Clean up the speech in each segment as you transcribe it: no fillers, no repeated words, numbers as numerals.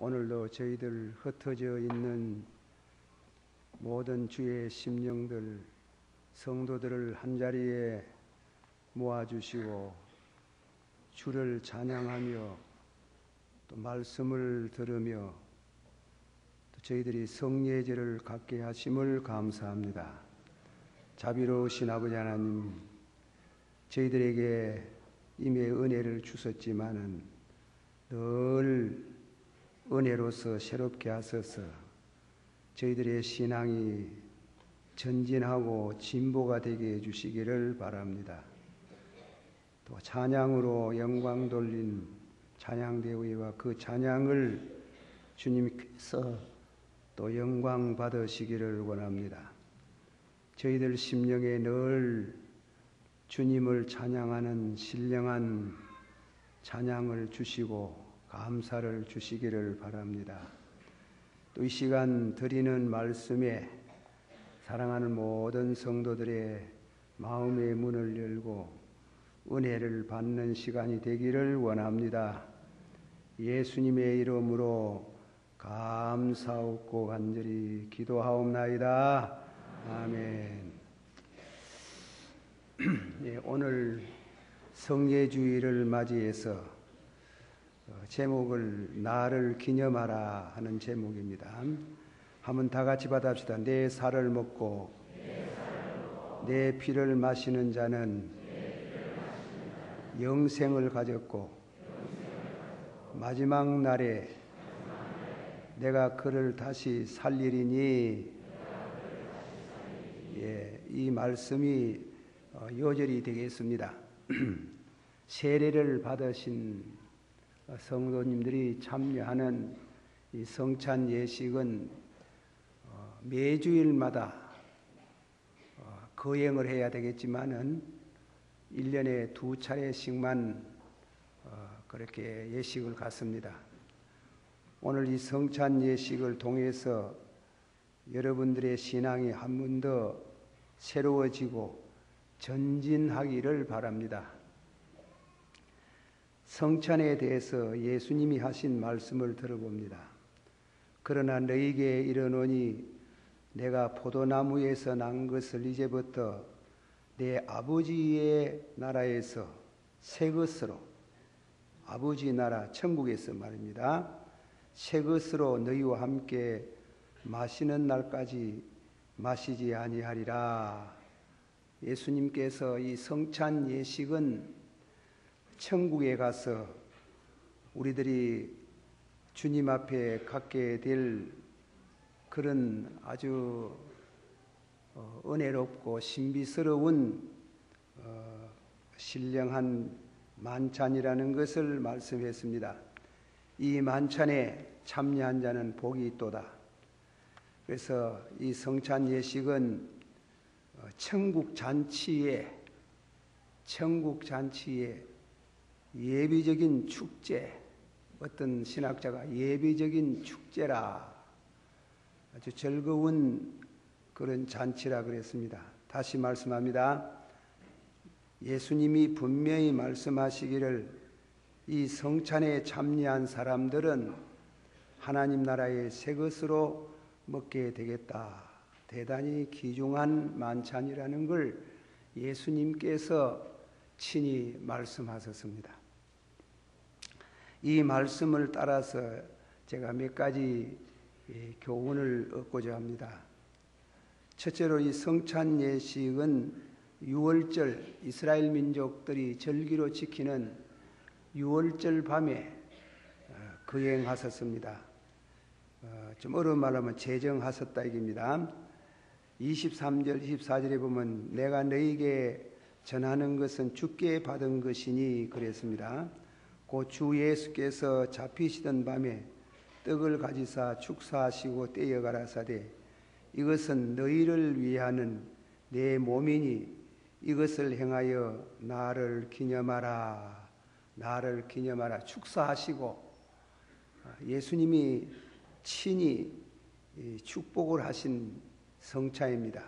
오늘도 저희들 흩어져 있는 모든 주의 심령들, 성도들을 한자리에 모아주시고 주를 찬양하며 또 말씀을 들으며 또 저희들이 성례제를 갖게 하심을 감사합니다. 자비로우신 아버지 하나님, 저희들에게 이미 은혜를 주셨지만은 늘 은혜로서 새롭게 하셔서 저희들의 신앙이 전진하고 진보가 되게 해주시기를 바랍니다. 또 찬양으로 영광 돌린 찬양대회와 그 찬양을 주님께서 또 영광 받으시기를 원합니다. 저희들 심령에 늘 주님을 찬양하는 신령한 찬양을 주시고 감사를 주시기를 바랍니다. 또 이 시간 드리는 말씀에 사랑하는 모든 성도들의 마음의 문을 열고 은혜를 받는 시간이 되기를 원합니다. 예수님의 이름으로 감사하고 간절히 기도하옵나이다. 아멘. 오늘 성례주의를 맞이해서 제목을 나를 기념하라 하는 제목입니다. 한번 다 같이 받아봅시다. 내 살을 먹고 내 피를 마시는 자는 영생을 가졌고 마지막 날에 내가 그를 다시 살리리니. 이 말씀이 요절이 되겠습니다. 세례를 받으신 성도님들이 참여하는 이 성찬 예식은 매주일마다 거행을 해야 되겠지만은 1년에 2차례씩만 그렇게 예식을 갖습니다. 오늘 이 성찬 예식을 통해서 여러분들의 신앙이 한 번 더 새로워지고 전진하기를 바랍니다. 성찬에 대해서 예수님이 하신 말씀을 들어봅니다. 그러나 너희에게 이르노니 내가 포도나무에서 난 것을 이제부터 내 아버지의 나라에서 새 것으로, 아버지 나라 천국에서 말입니다, 새 것으로 너희와 함께 마시는 날까지 마시지 아니하리라. 예수님께서 이 성찬 예식은 천국에 가서 우리들이 주님 앞에 갖게 될 그런 아주 은혜롭고 신비스러운 신령한 만찬이라는 것을 말씀했습니다. 이 만찬에 참여한 자는 복이 있도다. 그래서 이 성찬 예식은 천국 잔치의 예비적인 축제, 어떤 신학자가 예비적인 축제라, 아주 즐거운 그런 잔치라 그랬습니다. 다시 말씀합니다. 예수님이 분명히 말씀하시기를 이 성찬에 참여한 사람들은 하나님 나라의 새 것으로 먹게 되겠다. 대단히 귀중한 만찬이라는 걸 예수님께서 친히 말씀하셨습니다. 이 말씀을 따라서 제가 몇 가지 교훈을 얻고자 합니다. 첫째로 이 성찬 예식은 유월절, 이스라엘 민족들이 절기로 지키는 유월절 밤에 거행하셨습니다. 좀 어려운 말로 하면 제정하셨다 이깁니다. 23절, 24절에 보면 내가 너희에게 전하는 것은 주께 받은 것이니 그랬습니다. 그 주 예수께서 잡히시던 밤에 떡을 가지사 축사하시고 떼어 가라사대 이것은 너희를 위하는 내 몸이니 이것을 행하여 나를 기념하라. 나를 기념하라. 축사하시고 예수님이 친히 축복을 하신 성찬입니다.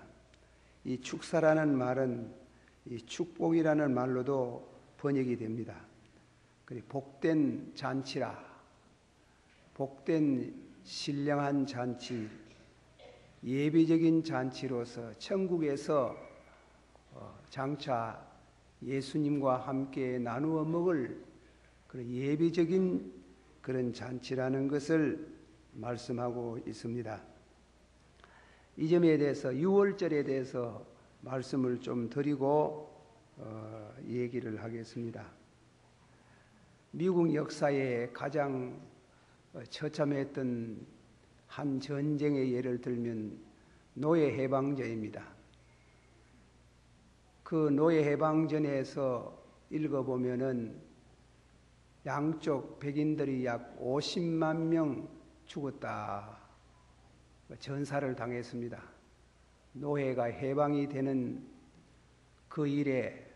이 축사라는 말은 이 축복이라는 말로도 번역이 됩니다. 복된 잔치라, 복된 신령한 잔치, 예비적인 잔치로서 천국에서 장차 예수님과 함께 나누어 먹을 그런 예비적인 그런 잔치라는 것을 말씀하고 있습니다. 이 점에 대해서 유월절에 대해서 말씀을 좀 드리고 얘기를 하겠습니다. 미국 역사에 가장 처참했던 한 전쟁의 예를 들면 노예해방전입니다. 그 노예해방전에서 읽어보면은 양쪽 백인들이 약 50만 명 죽었다. 전사를 당했습니다. 노예가 해방이 되는 그 일에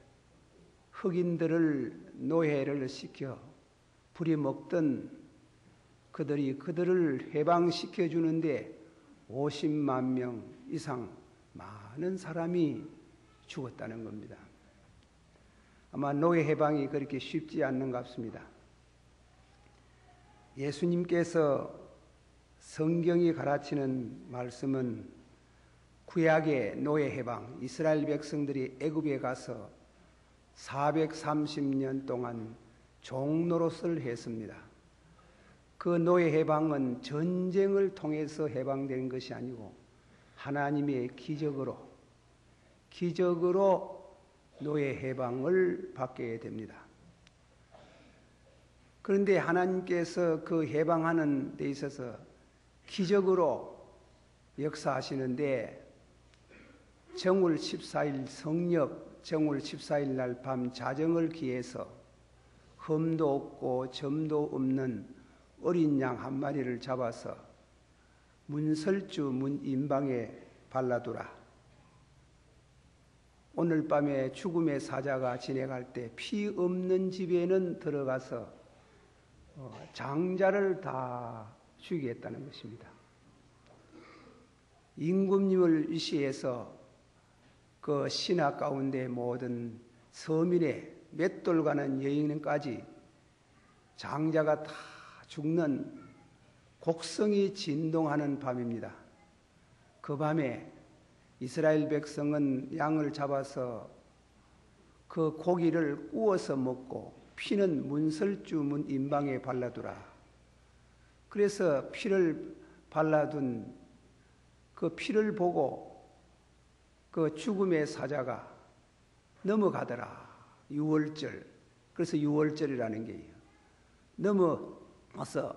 흑인들을 노예를 시켜 부려먹던 그들이 그들을 해방시켜 주는데 50만 명 이상 많은 사람이 죽었다는 겁니다. 아마 노예 해방이 그렇게 쉽지 않는 것 같습니다. 예수님께서 성경이 가르치는 말씀은 구약의 노예 해방, 이스라엘 백성들이 애굽에 가서 430년 동안 종노릇을 했습니다. 그 노예 해방은 전쟁을 통해서 해방된 것이 아니고 하나님의 기적으로 노예 해방을 받게 됩니다. 그런데 하나님께서 그 해방하는 데 있어서 기적으로 역사하시는데 정월 14일 성력, 정월 14일 날 밤 자정을 기해서 흠도 없고 점도 없는 어린 양 한 마리를 잡아서 문설주 문 임방에 발라두라. 오늘 밤에 죽음의 사자가 지나갈 때 피 없는 집에는 들어가서 장자를 다 죽이겠다는 것입니다. 임금님을 위시해서 그 신하 가운데 모든 서민의 맷돌 가는 여인까지 장자가 다 죽는 곡성이 진동하는 밤입니다. 그 밤에 이스라엘 백성은 양을 잡아서 그 고기를 구워서 먹고 피는 문설주 문 임방에 발라두라. 그래서 피를 발라둔 그 피를 보고 그 죽음의 사자가 넘어가더라. 유월절. 그래서 유월절이라는 게요. 넘어가서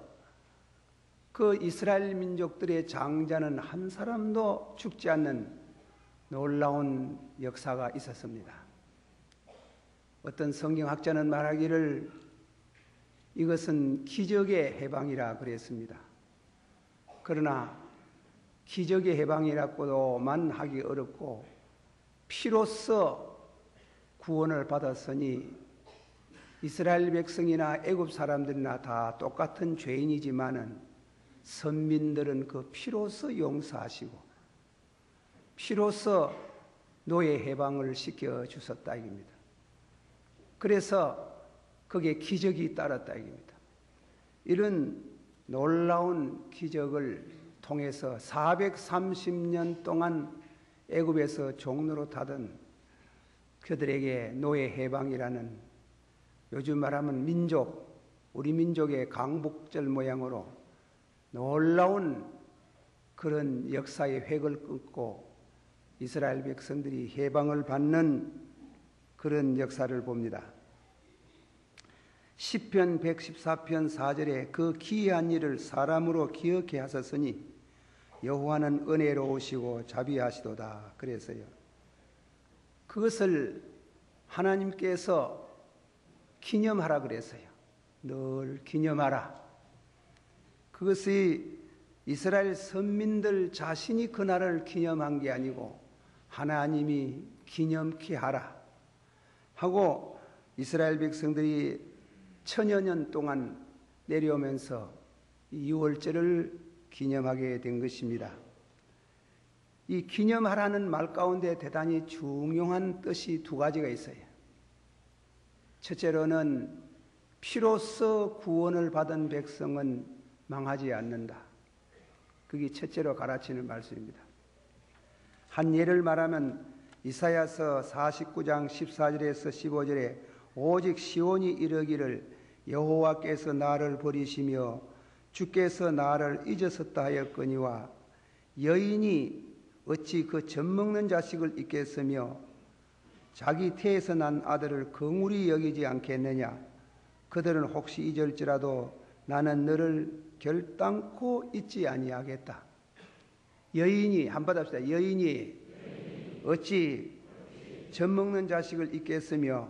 그 이스라엘 민족들의 장자는 한 사람도 죽지 않는 놀라운 역사가 있었습니다. 어떤 성경학자는 말하기를 이것은 기적의 해방이라 그랬습니다. 그러나 기적의 해방이라고만 하기 어렵고 피로써 구원을 받았으니 이스라엘 백성이나 애굽 사람들이나 다 똑같은 죄인이지만은 선민들은 그 피로써 용서하시고 피로써 노예 해방을 시켜 주셨다 이겁니다. 그래서 그게 기적이 따랐다 이겁니다. 이런 놀라운 기적을 통해서 430년 동안 애굽에서 종노릇 하던 그들에게 노예 해방이라는 요즘 말하면 우리 민족의 강복절 모양으로 놀라운 그런 역사의 획을 끊고 이스라엘 백성들이 해방을 받는 그런 역사를 봅니다. 시편 114편 4절에 그 기이한 일을 사람으로 기억해 하셨으니 여호와는 은혜로우시고 자비하시도다 그래서요. 그것을 하나님께서 기념하라 그랬어요. 늘 기념하라. 그것이 이스라엘 선민들 자신이 그날을 기념한 게 아니고 하나님이 기념케 하라 하고 이스라엘 백성들이 천여 년 동안 내려오면서 이 유월절을 기념하게 된 것입니다. 이 기념하라는 말 가운데 대단히 중요한 뜻이 두 가지가 있어요. 첫째로는 피로써 구원을 받은 백성은 망하지 않는다. 그게 첫째로 가르치는 말씀입니다. 한 예를 말하면 이사야서 49장 14절에서 15절에 오직 시온이 이르기를 여호와께서 나를 버리시며 주께서 나를 잊으셨다 하였거니와 여인이 어찌 그 젖먹는 자식을 잊겠으며 자기 태에서 난 아들을 긍휼히 여기지 않겠느냐. 그들은 혹시 잊을지라도 나는 너를 결단코 잊지 아니하겠다. 여인이 한번 합시다. 여인이 어찌 젖먹는 자식을 잊겠으며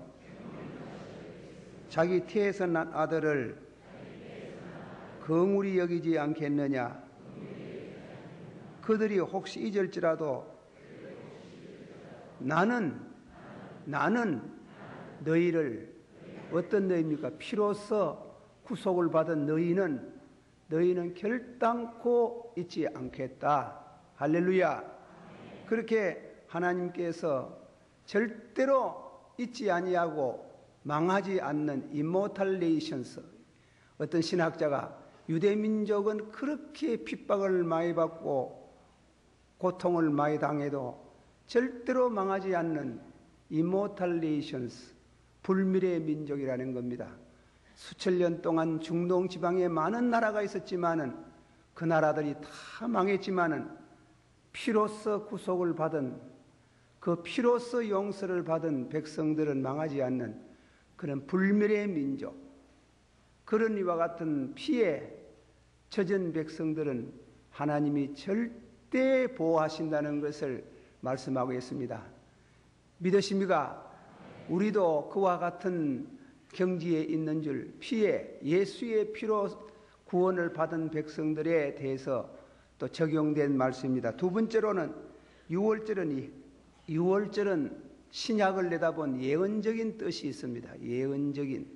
자기 태에서 난 아들을 긍휼히 여기지 않겠느냐. 그들이 혹시 잊을지라도 나는 너희를 어떤 너희입니까? 피로써 구속을 받은 너희는 결단코 잊지 않겠다. 할렐루야. 그렇게 하나님께서 절대로 잊지 아니하고 망하지 않는 이모탈레이션스. 어떤 신학자가 유대민족은 그렇게 핍박을 많이 받고 고통을 많이 당해도 절대로 망하지 않는 이모탈레이션스, 불멸의 민족이라는 겁니다. 수천 년 동안 중동 지방에 많은 나라가 있었지만은 그 나라들이 다 망했지만은 피로써 구속을 받은 그 피로써 용서를 받은 백성들은 망하지 않는 그런 불멸의 민족, 그런 이와 같은 피에 젖은 백성들은 하나님이 절대 보호하신다는 것을 말씀하고 있습니다. 믿으십니까? 우리도 그와 같은 경지에 있는 줄, 피에 예수의 피로 구원을 받은 백성들에 대해서 또 적용된 말씀입니다. 두 번째로는 6월절은 신약을 내다본 예언적인 뜻이 있습니다. 예언적인.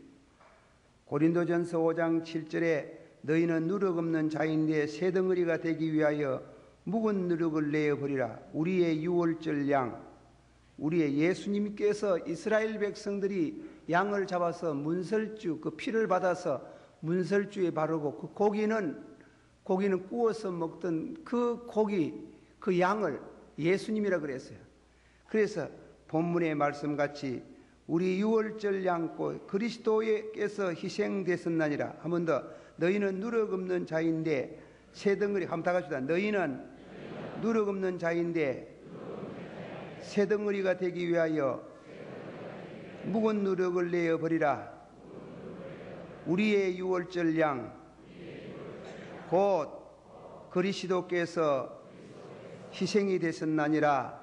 고린도전서 5장 7절에 너희는 누룩 없는 자인데 새 덩어리가 되기 위하여 묵은 누룩을 내어버리라. 우리의 6월절 양, 우리의 예수님께서 이스라엘 백성들이 양을 잡아서 문설주, 그 피를 받아서 문설주에 바르고 그 고기는 구워서 먹던 그 고기, 그 양을 예수님이라 그랬어요. 그래서 본문의 말씀같이 우리 6월절 양고 그리스도께서 희생되었나니라. 한 번 더. 너희는 누룩 없는 자인데 새 덩어리, 한번 다 같이 너희는 누룩 없는 자인데 새 덩어리가 되기 위하여 묵은 누룩을 내어버리라. 우리의 6월절 양 곧 그리스도께서 희생이 되셨나니라.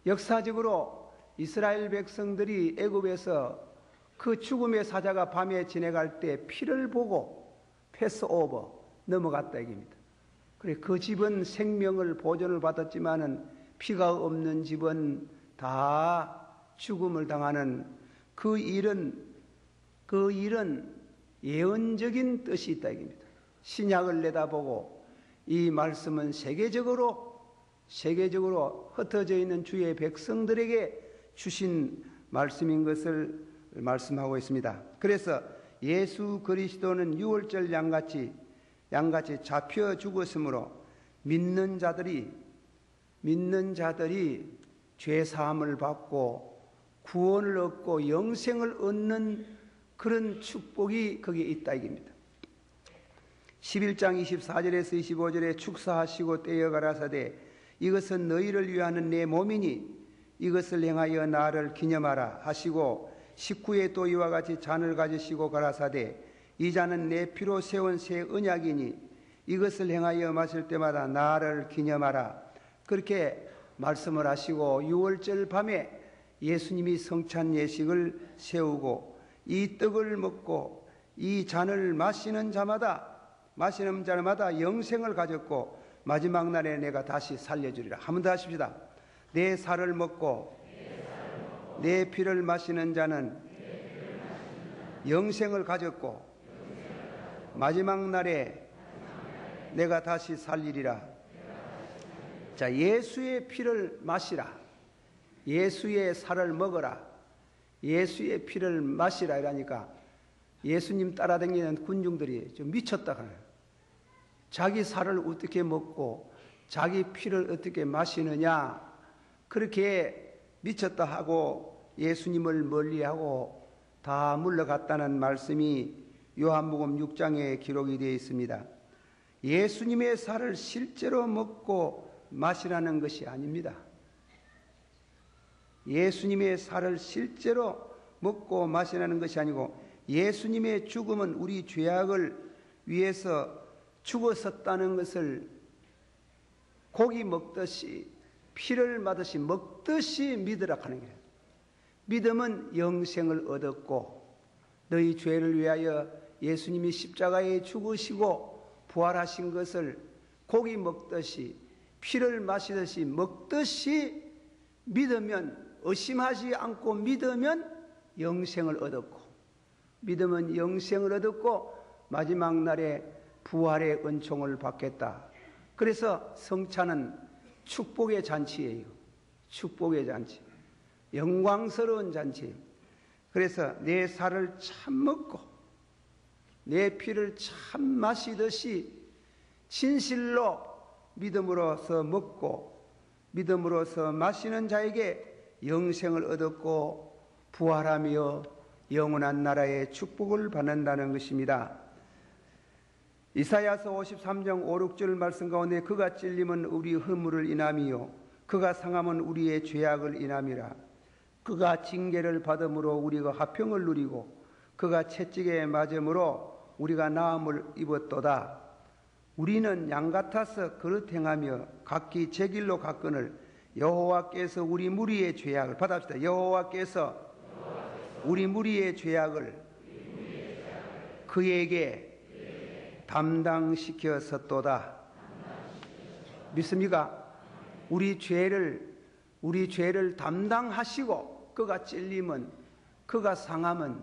역사적으로 이스라엘 백성들이 애굽에서 그 죽음의 사자가 밤에 지나갈 때 피를 보고 패스오버 넘어갔다 얘기입니다. 그래, 그 집은 생명을 보존을 받았지만은 피가 없는 집은 다 죽음을 당하는 그 일은 예언적인 뜻이 있다 얘기입니다. 신약을 내다보고 이 말씀은 세계적으로 흩어져 있는 주의 백성들에게 주신 말씀인 것을 말씀하고 있습니다. 그래서 예수 그리스도는 6월절 양같이 잡혀 죽었으므로 믿는 자들이 죄 사함을 받고 구원을 얻고 영생을 얻는 그런 축복이 거기에 있다 이깁니다. 11장 24절에서 25절에 축사하시고 떼어 가라사대 이것은 너희를 위하는 내 몸이니 이것을 행하여 나를 기념하라 하시고 19에 또 이와 같이 잔을 가지시고 가라사대 이 잔은 내 피로 세운 새 언약이니 이것을 행하여 마실 때마다 나를 기념하라. 그렇게 말씀을 하시고 6월절 밤에 예수님이 성찬 예식을 세우고 이 떡을 먹고 이 잔을 마시는 자마다 영생을 가졌고 마지막 날에 내가 다시 살려주리라. 한 번 더 하십시다. 내 살을 먹고 내 피를 마시는 자는 영생을 가졌고 마지막 날에 내가 다시 살리리라. 자, 예수의 피를 마시라. 예수의 살을 먹어라. 예수의 피를 마시라 이라니까 예수님 따라다니는 군중들이 좀 미쳤다 그래요. 자기 살을 어떻게 먹고 자기 피를 어떻게 마시느냐, 그렇게 미쳤다 하고 예수님을 멀리하고 다 물러갔다는 말씀이 요한복음 6장에 기록이 되어 있습니다. 예수님의 살을 실제로 먹고 마시라는 것이 아닙니다. 예수님의 살을 실제로 먹고 마시라는 것이 아니고, 예수님의 죽음은 우리 죄악을 위해서 죽었었다는 것을 고기 먹듯이 피를 마듯이 먹듯이 믿으라 하는 거예요. 믿음은 영생을 얻었고, 너희 죄를 위하여 예수님이 십자가에 죽으시고 부활하신 것을 고기 먹듯이 피를 마시듯이 먹듯이 믿으면, 의심하지 않고 믿으면 영생을 얻었고, 믿으면 영생을 얻었고 마지막 날에 부활의 은총을 받겠다. 그래서 성찬은 축복의 잔치예요. 축복의 잔치, 영광스러운 잔치. 그래서 내 살을 참 먹고 내 피를 참 마시듯이 진실로 믿음으로서 먹고 믿음으로서 마시는 자에게 영생을 얻었고 부활하며 영원한 나라의 축복을 받는다는 것입니다. 이사야서 53장 5, 6절 말씀 가운데 그가 찔림은 우리 허물을 인함이요 그가 상함은 우리의 죄악을 인함이라. 그가 징계를 받음으로 우리가 화평을 누리고 그가 채찍에 맞음으로 우리가 나음을 입었도다. 우리는 양 같아서 그릇 행하며 각기 제 길로 갔거늘 여호와께서 우리 무리의 죄악을 받아봅시다. 여호와께서 우리 무리의 죄악을 그에게 담당시켰었도다. 믿습니까? 우리 죄를 담당하시고 그가 찔림은, 그가 상함은,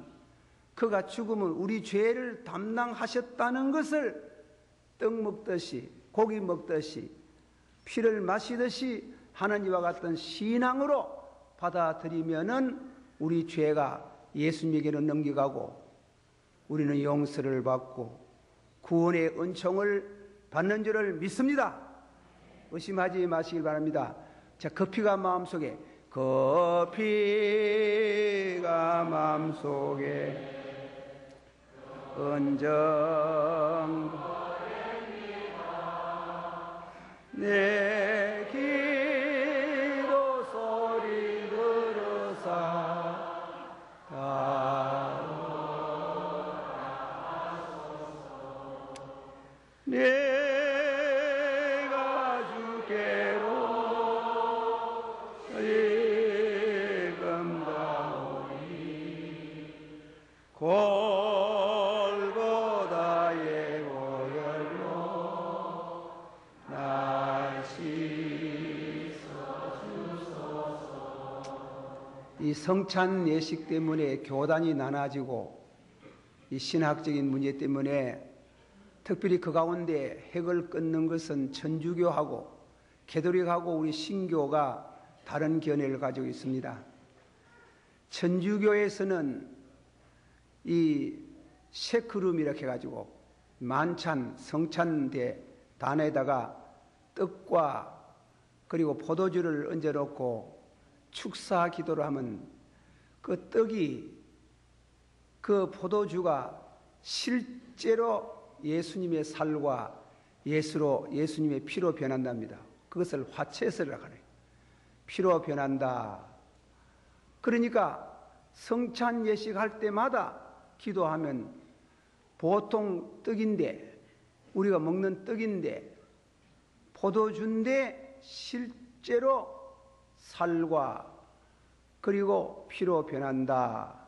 그가 죽음은 우리 죄를 담당하셨다는 것을 떡 먹듯이 고기 먹듯이 피를 마시듯이 하는 이와 같은 신앙으로 받아들이면은 우리 죄가 예수님에게로 넘겨가고 우리는 용서를 받고 구원의 은총을 받는 줄을 믿습니다. 의심하지 마시길 바랍니다. 자, 그 피가 마음속에, 그 피가 마음속에 은정 내 기도 소리 들으사 내가 주께로 일금다오니 골고다의 고열로 날 씻어주소서. 이 성찬 예식 때문에 교단이 나눠지고 이 신학적인 문제 때문에 특별히 그 가운데 핵을 끊는 것은 천주교하고 개도릭하고 우리 신교가 다른 견해를 가지고 있습니다. 천주교에서는 이 세크룸 이렇게 해가지고 만찬, 성찬대 단에다가 떡과 그리고 포도주를 얹어놓고 축사 기도를 하면 그 떡이, 그 포도주가 실제로 예수님의 살과 예수님의 피로 변한답니다. 그것을 화채설이라고 하네요. 피로 변한다. 그러니까 성찬 예식할 때마다 기도하면 보통 떡인데, 우리가 먹는 떡인데 포도주인데 실제로 살과 그리고 피로 변한다.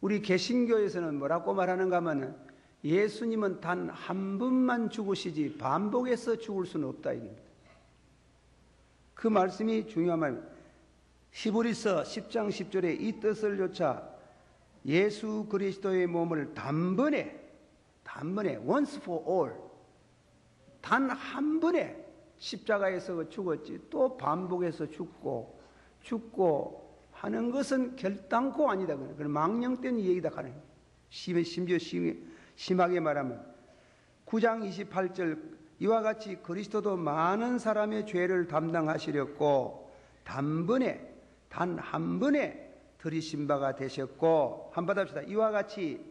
우리 개신교에서는 뭐라고 말하는가 하면 예수님은 단 한 번만 죽으시지 반복해서 죽을 수는 없다 이겁니다. 그 말씀이 중요한 말입니다. 히브리서 10장 10절에 이 뜻을 조차 예수 그리스도의 몸을 단번에 once for all, 단 한 번에 십자가에서 죽었지 또 반복해서 죽고 하는 것은 결단코 아니다. 그건 망령된 얘기다 하는 거예요. 심지어 심하게 말하면 9장 28절 이와 같이 그리스도도 많은 사람의 죄를 담당하시렸고 단번에 단 한 번에 들이신 바가 되셨고 한번 합시다. 이와 같이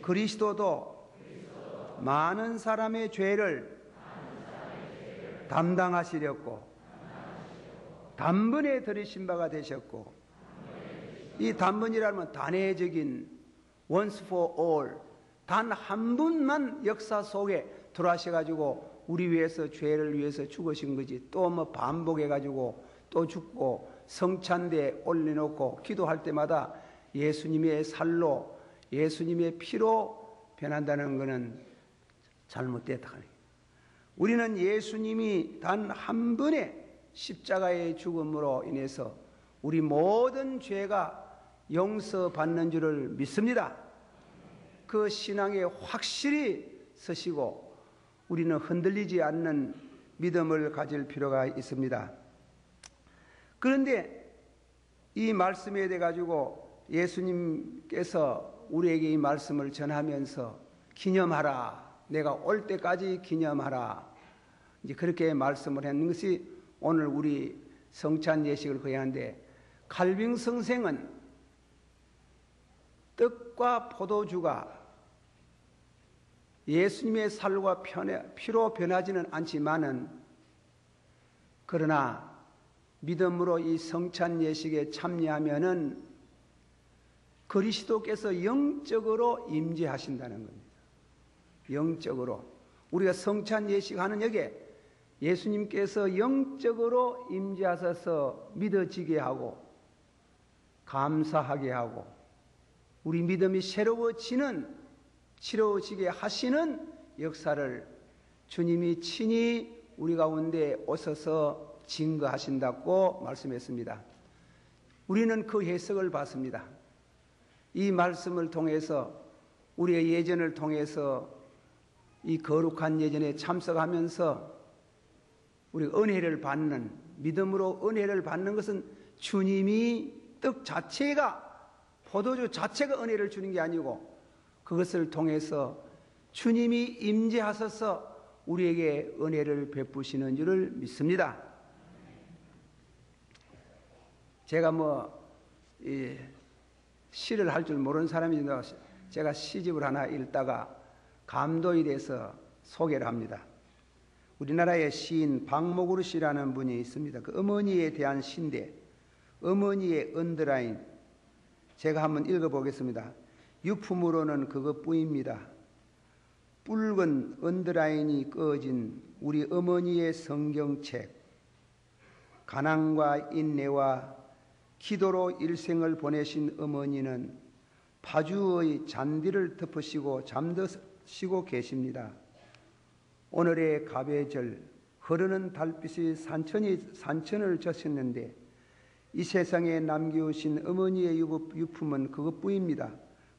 그리스도도 많은 사람의 죄를 담당하시렸고 단번에 들이신 바가 되셨고 이 단번이라면 단회적인 once for all 단 한 분만 역사 속에 들어와셔가지고 우리 위해서 죄를 위해서 죽으신 거지 또 뭐 반복해가지고 또 죽고 성찬대에 올려놓고 기도할 때마다 예수님의 살로 예수님의 피로 변한다는 것은 잘못됐다. 우리는 예수님이 단 한 번의 십자가의 죽음으로 인해서 우리 모든 죄가 용서받는 줄을 믿습니다. 그 신앙에 확실히 서시고 우리는 흔들리지 않는 믿음을 가질 필요가 있습니다. 그런데 이 말씀에 대해 가지고 예수님께서 우리에게 이 말씀을 전하면서 기념하라. 내가 올 때까지 기념하라. 이제 그렇게 말씀을 했는 것이 오늘 우리 성찬 예식을 거야 하는데 칼빈 선생은 떡과 포도주가 예수님의 살과 피로 변하지는 않지만은 그러나 믿음으로 이 성찬 예식에 참여하면은 그리스도께서 영적으로 임재하신다는 겁니다. 영적으로 우리가 성찬 예식하는 여기에 예수님께서 영적으로 임재하셔서 믿어지게 하고 감사하게 하고 우리 믿음이 새로워지게 하시는 역사를 주님이 친히 우리 가운데 오셔서 증거하신다고 말씀했습니다. 우리는 그 해석을 받습니다. 이 말씀을 통해서 우리의 예전을 통해서 이 거룩한 예전에 참석하면서 우리가 은혜를 받는 믿음으로 은혜를 받는 것은 주님이 떡 자체가 포도주 자체가 은혜를 주는 게 아니고 그것을 통해서 주님이 임재하셔서 우리에게 은혜를 베푸시는 줄을 믿습니다. 제가 시를 할 줄 모르는 사람인데 제가 시집을 하나 읽다가 감동이 돼서 소개를 합니다. 우리나라의 시인 박목으로 씨라는 분이 있습니다. 그 어머니에 대한 시인데 어머니의 언더라인 제가 한번 읽어보겠습니다. 유품으로는 그것뿐입니다. 붉은 언더라인이 꺼진 우리 어머니의 성경책 가난과 인내와 기도로 일생을 보내신 어머니는 파주의 잔디를 덮으시고 잠드시고 계십니다. 오늘의 갑의절 흐르는 달빛이 산천을 젖혔는데 이 세상에 남겨오신 어머니의 유품은 그것뿐입니다.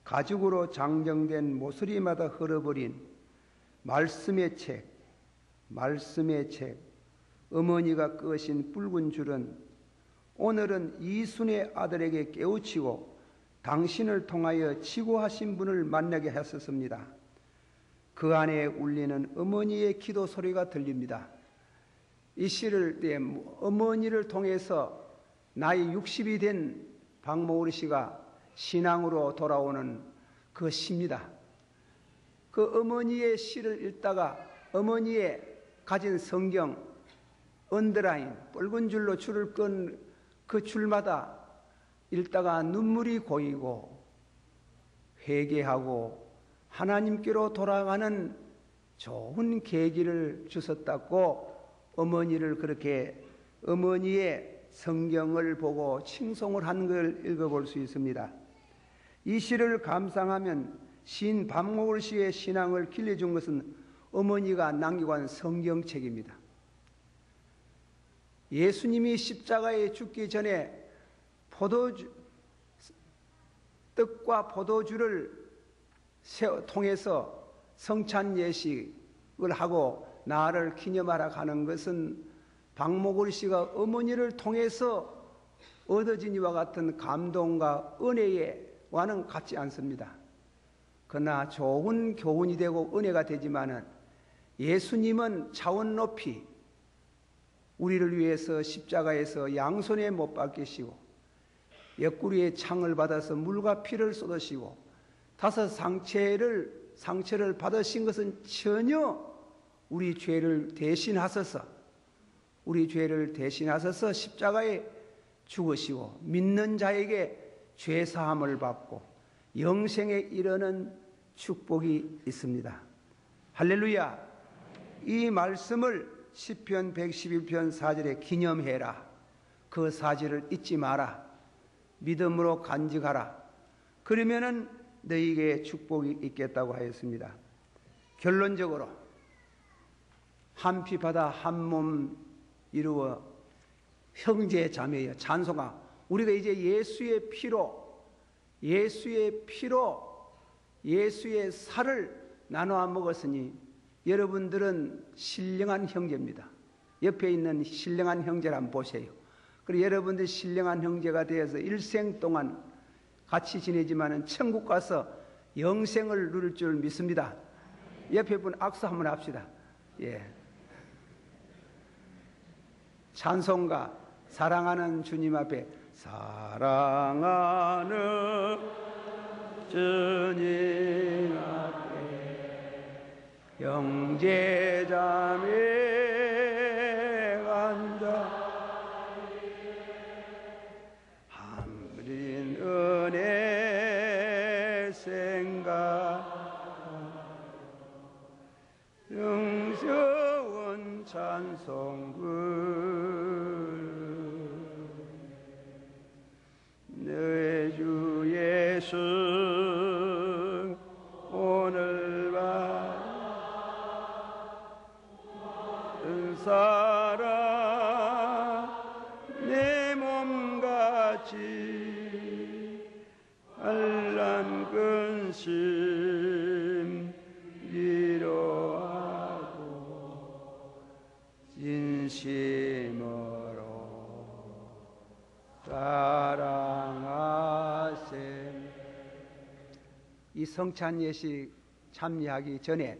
가죽으로 장정된 모서리마다 흘러버린 말씀의 책, 어머니가 끄신 붉은 줄은 오늘은 이순의 아들에게 깨우치고 당신을 통하여 치고하신 분을 만나게 하셨습니다. 그 안에 울리는 어머니의 기도 소리가 들립니다. 이 시를 때 어머니를 통해서 나이 60이 된 박모으리 씨가 신앙으로 돌아오는 그 시입니다. 그 어머니의 시를 읽다가 어머니의 가진 성경 언더라인 붉은 줄로 줄을 끈 그 줄마다 읽다가 눈물이 고이고 회개하고 하나님께로 돌아가는 좋은 계기를 주셨다고 어머니를 그렇게 어머니의 성경을 보고 칭송을 한 걸 읽어볼 수 있습니다. 이 시를 감상하면 시인 박목을 씨의 신앙을 길러준 것은 어머니가 남겨간 성경책입니다. 예수님이 십자가에 죽기 전에 떡과 포도주를 통해서 성찬 예식을 하고 나를 기념하러 가는 것은 박목을 씨가 어머니를 통해서 얻어진 이와 같은 감동과 은혜와는 같지 않습니다. 그러나 좋은 교훈이 되고 은혜가 되지만은 예수님은 차원 높이 우리를 위해서 십자가에서 양손에 못 박히시고 옆구리에 창을 받아서 물과 피를 쏟으시고 5 상처를 받으신 것은 전혀 우리 죄를 대신하셔서 십자가에 죽으시고 믿는 자에게 죄 사함을 받고 영생에 이르는 축복이 있습니다. 할렐루야. 이 말씀을 시편 111편 4절에 기념해라. 그 사실을 잊지 마라. 믿음으로 간직하라. 그러면은 너희에게 축복이 있겠다고 하였습니다. 결론적으로 한 피 받아 한 몸 이루어 형제 자매여 찬송하. 우리가 이제 예수의 살을 나누어 먹었으니 여러분들은 신령한 형제입니다. 옆에 있는 신령한 형제를 한번 보세요. 그리고 여러분들 신령한 형제가 되어서 일생 동안 같이 지내지만은 천국 가서 영생을 누릴 줄 믿습니다. 옆에 분 악수 한번 합시다. 예. 찬송가 사랑하는 주님 앞에 사랑하는 주님 앞에 형제자매 간다 함린 은혜 생각 영서운 찬송글 내 주 예수 오늘 받은 사랑 내 몸같이 알란 근심 위로하고 진심으로 사랑하세. 이 성찬 예식 참여하기 전에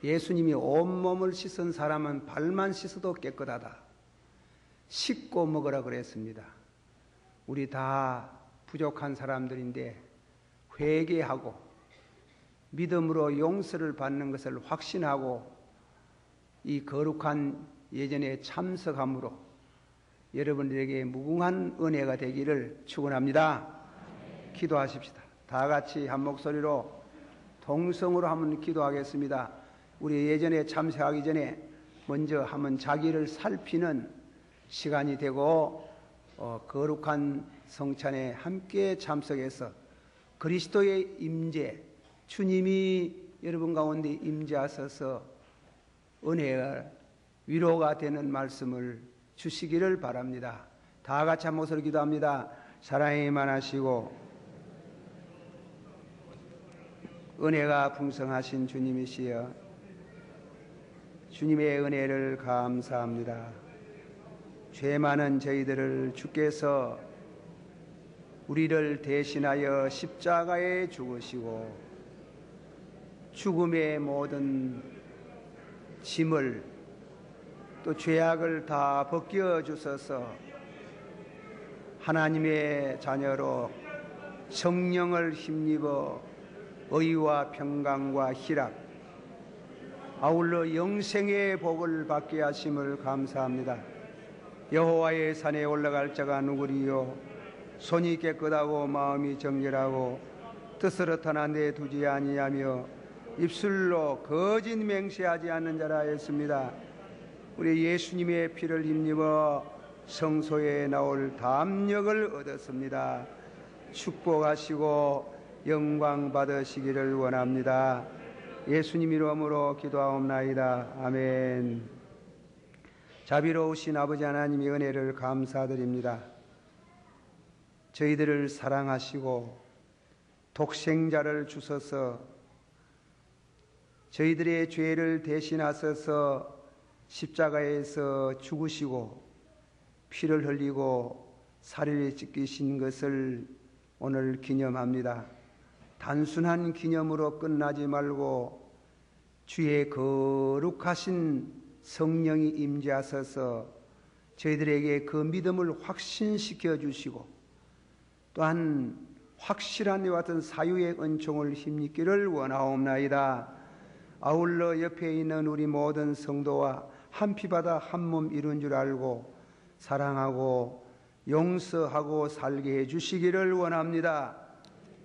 예수님이 온몸을 씻은 사람은 발만 씻어도 깨끗하다. 씻고 먹으라 그랬습니다. 우리 다 부족한 사람들인데 회개하고 믿음으로 용서를 받는 것을 확신하고 이 거룩한 예전에 참석함으로 여러분들에게 무궁한 은혜가 되기를 축원합니다. 기도하십시다. 다 같이 한 목소리로 동성으로 한번 기도하겠습니다. 우리 예전에 참석하기 전에 먼저 한번 자기를 살피는 시간이 되고 거룩한 성찬에 함께 참석해서 그리스도의 임재, 주님이 여러분 가운데 임재하셔서 은혜가 위로가 되는 말씀을 주시기를 바랍니다. 다 같이 한 목소리로 기도합니다. 사랑이 많으시고 은혜가 풍성하신 주님이시여 주님의 은혜를 감사합니다. 죄 많은 저희들을 주께서 우리를 대신하여 십자가에 죽으시고 죽음의 모든 짐을 또 죄악을 다 벗겨 주셔서 하나님의 자녀로 성령을 힘입어 의와 평강과 희락 아울러 영생의 복을 받게 하심을 감사합니다. 여호와의 산에 올라갈 자가 누구리요 손이 깨끗하고 마음이 정결하고 뜻으로 떠나 내두지 아니하며 입술로 거짓 맹세하지 않는 자라 했습니다. 우리 예수님의 피를 힘입어 성소에 나올 담력을 얻었습니다. 축복하시고 영광 받으시기를 원합니다. 예수님 이름으로 기도하옵나이다. 아멘. 자비로우신 아버지 하나님의 은혜를 감사드립니다. 저희들을 사랑하시고 독생자를 주셔서 저희들의 죄를 대신하셔서 십자가에서 죽으시고 피를 흘리고 살을 찢기신 것을 오늘 기념합니다. 단순한 기념으로 끝나지 말고 주의 거룩하신 성령이 임재하셔서 저희들에게 그 믿음을 확신시켜 주시고 또한 확실한 이와 같은 사유의 은총을 힘입기를 원하옵나이다. 아울러 옆에 있는 우리 모든 성도와 한 피바다 한 몸 이룬 줄 알고 사랑하고 용서하고 살게 해주시기를 원합니다.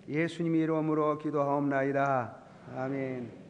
예수님 이름으로 기도하옵나이다. 아멘.